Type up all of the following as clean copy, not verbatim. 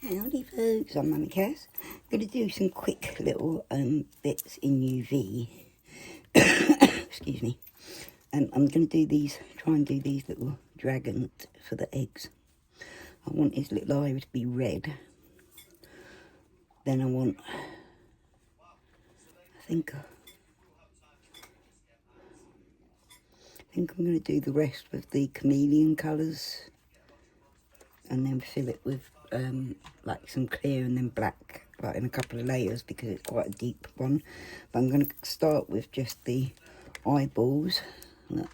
Howdy folks, I'm Mummy Cass. I'm going to do some quick little bits in UV. Excuse me. I'm going to do these, try and do these little dragons for the eggs. I want his little eye to be red. Then I think I'm going to do the rest with the chameleon colours. And then fill it with like some clear and then black, like in a couple of layers, because it's quite a deep one. But I'm going to start with just the eyeballs. Look,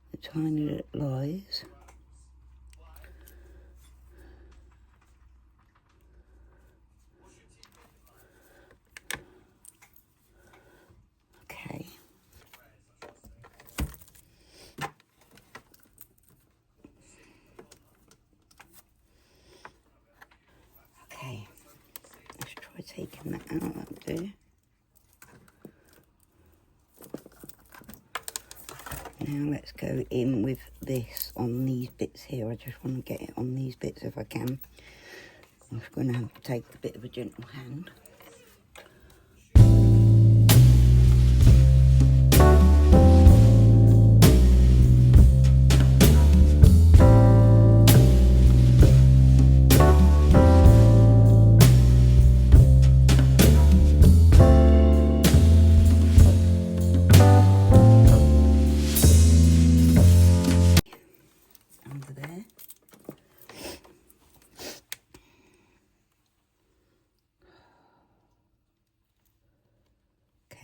the tiny little eyes. Okay. Okay. Let's try taking that out, that'll do. Now let's go in with this on these bits here. I just want to get it on these bits if I can. I'm just going to take a bit of a gentle hand.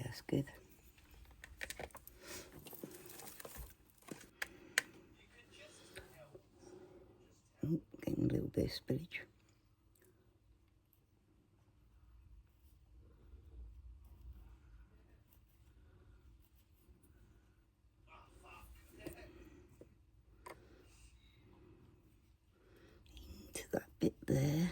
That's good. Oh, getting a little bit of spillage. Into that bit there.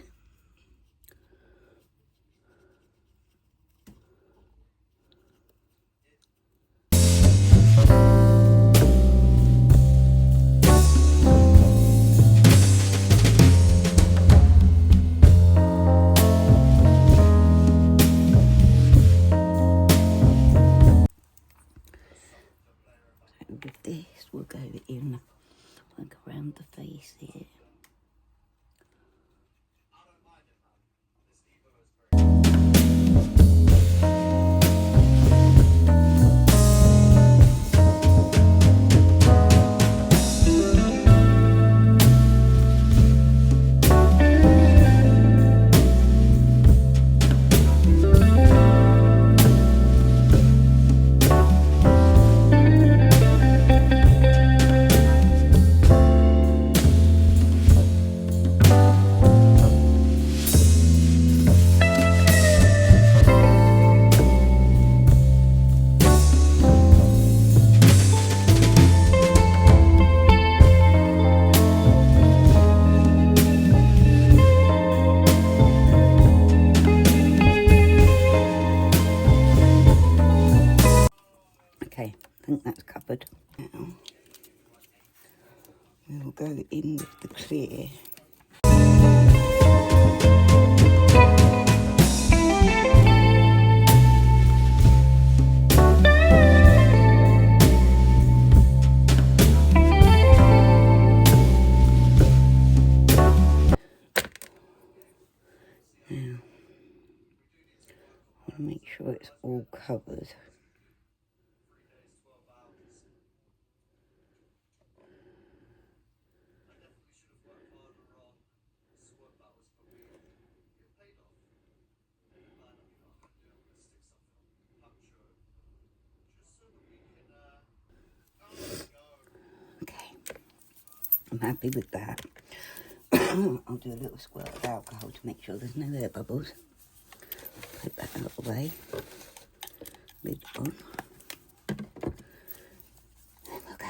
With this, we'll go in like around the face here. Okay, I think that's covered. Now, we'll go in with the clear. Now, I want to make sure it's all covered. Okay, I'm happy with that. I'll do a little squirt of alcohol to make sure there's no air bubbles. Put that out of the way. Lid on. There we go.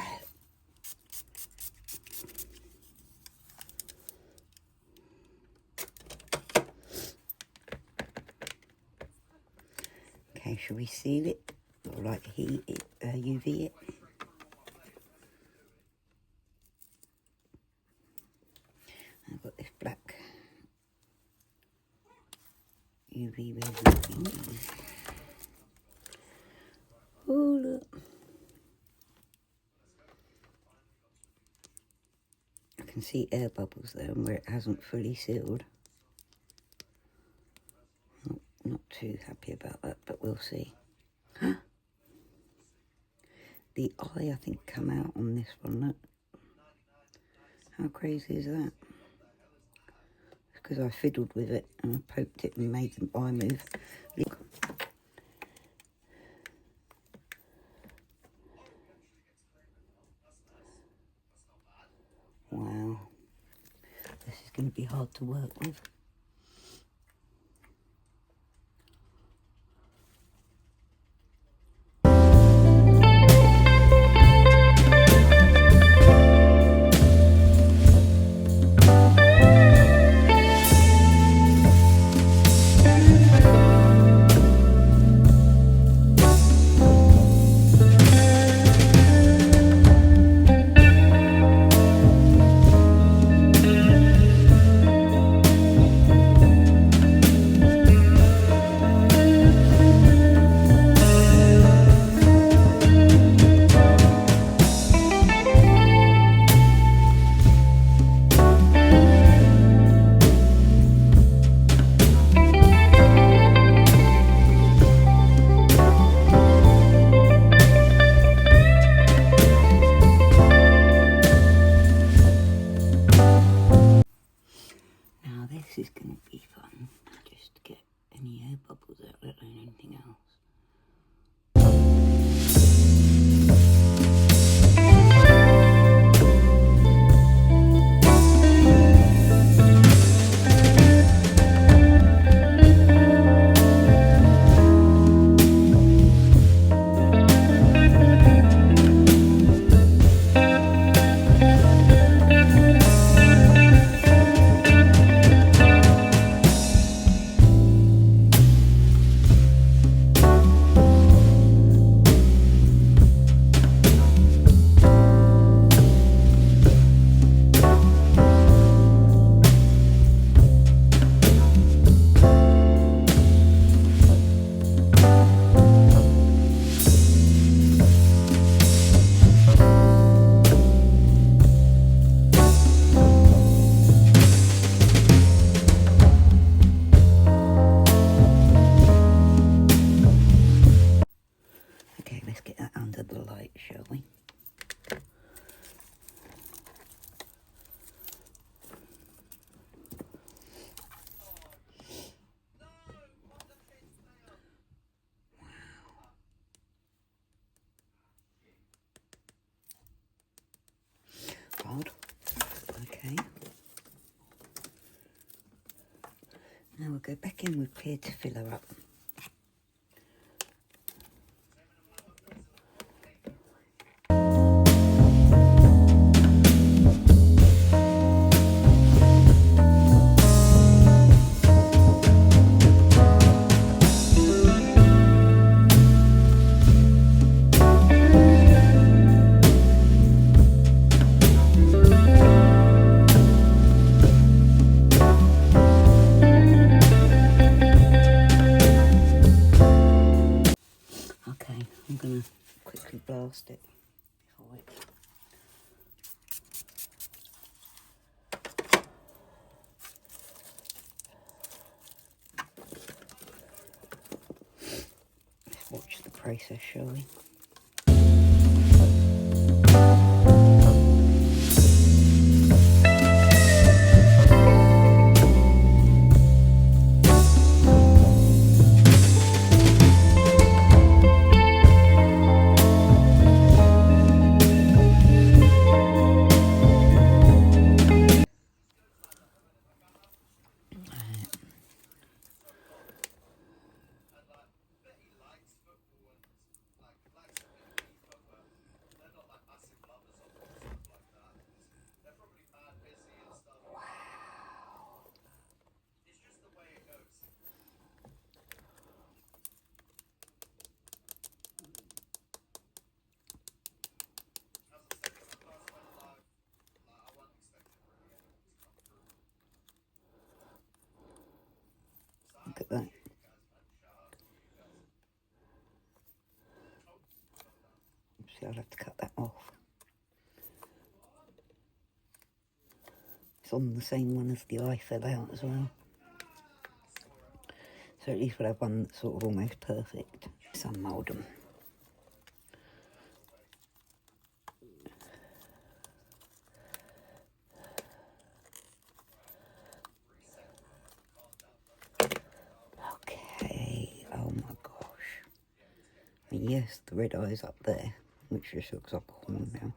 Okay, shall we seal it? Or like heat it, UV it? I've got this black UV resin. Oh look. I can see air bubbles there where it hasn't fully sealed. Not too happy about that, but we'll see. The eye, I think, come out on this one. Look. How crazy is that? It's because I fiddled with it and I poked it and made the eye move. Look. Wow. This is going to be hard to work with. This is going to be fun, just to get any air bubbles out, let alone anything else. Okay, let's get that under the light, shall we? Hard. Okay. Now we'll go back in with clear to fill her up. I'm going to quickly blast it. Let's watch the process, shall we? Look at that. See, I'll have to cut that off. It's on the same one as the eye fell out as well. So at least we'll have one that's sort of almost perfect. Sun mould them. Okay, oh my gosh. And yes, the red eye's up there, which just looks like a horn now.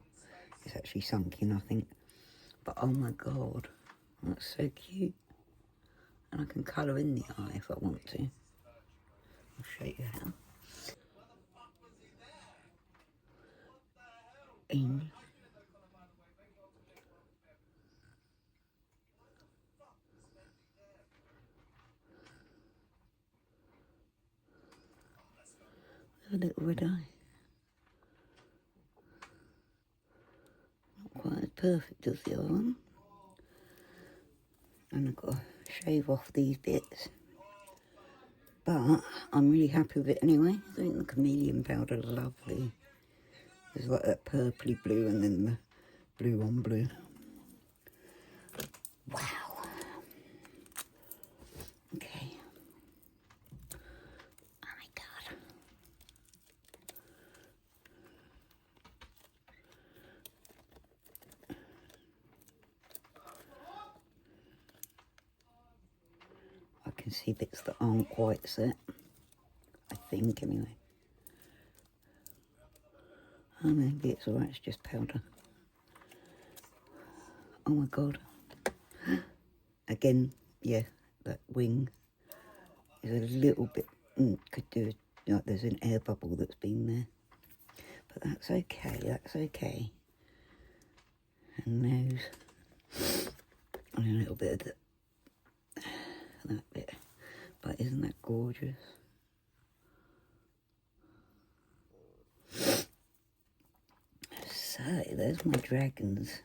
It's actually sunk in, I think. But oh my god, that's so cute. And I can colour in the eye if I want to. I'll show you how. In. A little red eye. Not quite as perfect as the other one. And I've got to shave off these bits. But I'm really happy with it anyway. I think the chameleon powder is lovely. There's like that purpley blue and then the blue on blue. Wow. Okay. Oh my god. I can see bits that aren't quite set. I think anyway. Oh, maybe it's alright, it's just powder. Oh my god. Again, yeah, that wing is a little bit, could do, like there's an air bubble that's been there. But that's okay, that's okay. And nose. And a little bit of that bit. But isn't that gorgeous? So, there's my dragons.